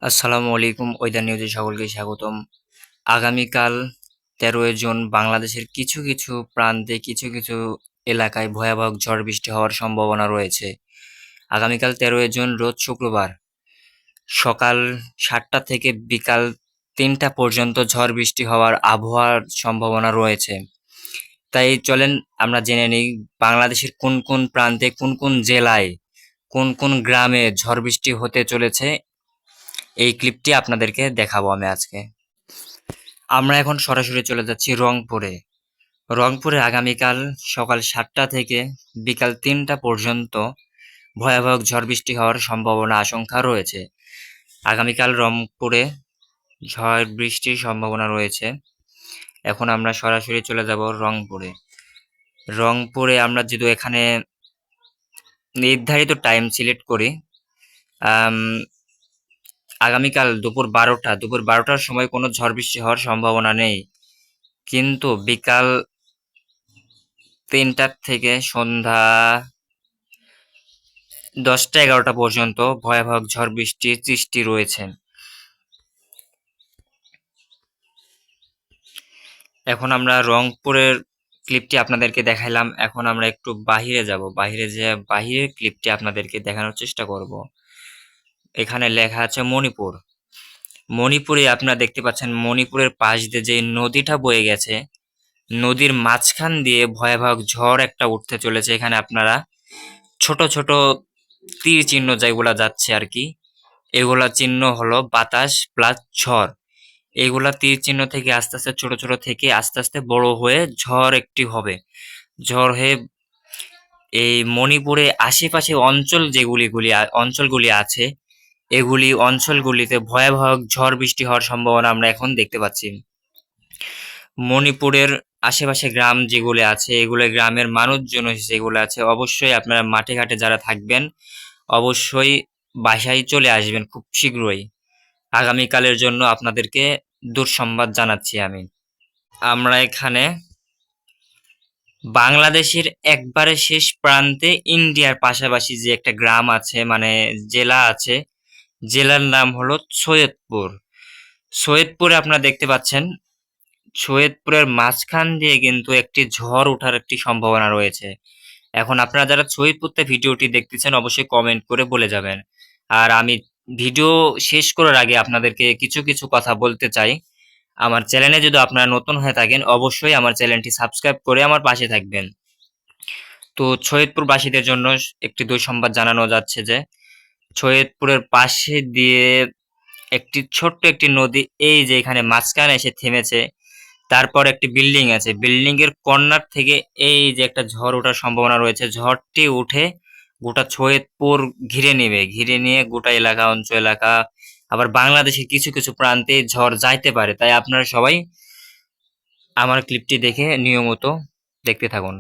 আসসালামু আলাইকুম। ওয়েদার নিউজে সকলকে স্বাগতম। আগামীকাল 13 জুন বাংলাদেশের কিছু কিছু প্রান্তে কিছু কিছু এলাকায় ভয়াবহ ঝড় বৃষ্টি হওয়ার সম্ভাবনা রয়েছে। আগামীকাল 13 জুন রোজ শুক্রবার সকাল 7টা থেকে বিকাল 3টা পর্যন্ত ঝড় বৃষ্টি হওয়ার আবহাওয়ার সম্ভাবনা রয়েছে। তাই চলেন আমরা জেনে নিই বাংলাদেশের কোন কোন প্রান্তে কোন কোন জেলায় কোন কোন গ্রামে ঝড় বৃষ্টি হতে চলেছে। এই ক্লিপটি আপনাদেরকে দেখাবো আমি আজকে। আমরা এখন সরাসরি চলে যাচ্ছি রংপুরে। রংপুরে আগামীকাল সকাল 7টা থেকে বিকাল 3টা পর্যন্ত ভয়াবহ ঝড় বৃষ্টি হওয়ার সম্ভাবনা আশঙ্কা রয়েছে। আগামীকাল রংপুরে ঝড় বৃষ্টির সম্ভাবনা রয়েছে। এখন আমরা সরাসরি চলে যাব রংপুরে। রংপুরে আমরা যদি এখানে নির্ধারিত টাইম সিলেক্ট করি, আগামীকাল দুপুর 12টার সময় কোনো ঝড় বৃষ্টি হওয়ার সম্ভাবনা নেই, কিন্তু বিকাল 3টা থেকে সন্ধ্যা 10টা-11টা পর্যন্ত ভয়াবহ ঝড় বৃষ্টির সৃষ্টি রয়েছে। এখন আমরা রংপুরের ক্লিপটি আপনাদেরকে দেখাইলাম। এখন আমরা একটু বাহিরে যাব, বাহিরে যে বাহিরের ক্লিপটি আপনাদেরকে দেখানোর চেষ্টা করব। এখানে লেখা আছে মণিপুর। মণিপুরে আপনারা দেখতে পাচ্ছেন মণিপুরের পাশ দিয়ে যে নদীটা বয়ে গেছে, নদীর মাঝখান দিয়ে ভয়াবহ ঝড় একটা উঠতে চলেছে। এখানে আপনারা ছোট ছোট তীর চিহ্ন যেগুলা যাচ্ছে আর কি, এগুলা চিহ্ন হলো বাতাস প্লাস ঝড়। এগুলা তীর চিহ্ন থেকে আস্তে আস্তে ছোট ছোট থেকে আস্তে আস্তে বড় হয়ে ঝড় একটি হবে। ঝড় হয়ে এই মণিপুরে আশেপাশে অঞ্চলগুলি আছে, এগুলি অঞ্চলগুলিতে ভয়াবহ ঝড় বৃষ্টি হওয়ার সম্ভাবনা আমরা এখন দেখতে পাচ্ছি। মণিপুরের আশেপাশে গ্রাম যেগুলো আছে, এগুলো গ্রামের মানুষজন যেগুলো আছে, অবশ্যই আপনারা মাঠে ঘাটে যারা থাকবেন অবশ্যই বাসায় চলে আসবেন খুব শীঘ্রই। আগামীকালের জন্য আপনাদেরকে দুঃসংবাদ জানাচ্ছি আমি। আমরা এখানে বাংলাদেশের একবারে শেষ প্রান্তে ইন্ডিয়ার পাশাপাশি যে একটা গ্রাম আছে, মানে জেলা আছে, জেলার নাম হলো সৈয়দপুর। সৈয়দপুরে আপনারা দেখতে পাচ্ছেন সৈয়দপুরের মাঝখান দিয়ে কিন্তু একটি ঝড় ওঠার একটি সম্ভাবনা রয়েছে। এখন আপনারা যারা সৈয়দপুরতে ভিডিওটি দেখতেছেন অবশ্যই কমেন্ট করে বলে যাবেন। আর আমি ভিডিও শেষ করার আগে আপনাদেরকে কিছু কিছু কথা বলতে চাই। আমার চ্যানেলে যদি আপনারা নতুন হয়ে থাকেন অবশ্যই আমার চ্যানেলটি সাবস্ক্রাইব করে আমার পাশে থাকবেন। তো সৈয়দপুরবাসীদের জন্য একটি দুঃসংবাদ জানানো যাচ্ছে যে সৈয়দপুরের পাশে দিয়ে ছোট্ট একটি নদী এই যে এখানে মাঝখানে এসে থেমেছে। তারপর একটি বিল্ডিং আছে, বিল্ডিং এর কর্নার থেকে এই যে একটা ঝড় ওঠার সম্ভাবনা রয়েছে। ঝড়টি উঠে গোটা সৈয়দপুর ঘিরে নেবে, ঘিরে নিয়ে গোটা অঞ্চল এলাকা আবার বাংলাদেশের কিছু কিছু প্রান্তে ঝড় যাইতে পারে। তাই আপনারা সবাই আমার ক্লিপটি দেখে নিয়মিত দেখতে থাকুন।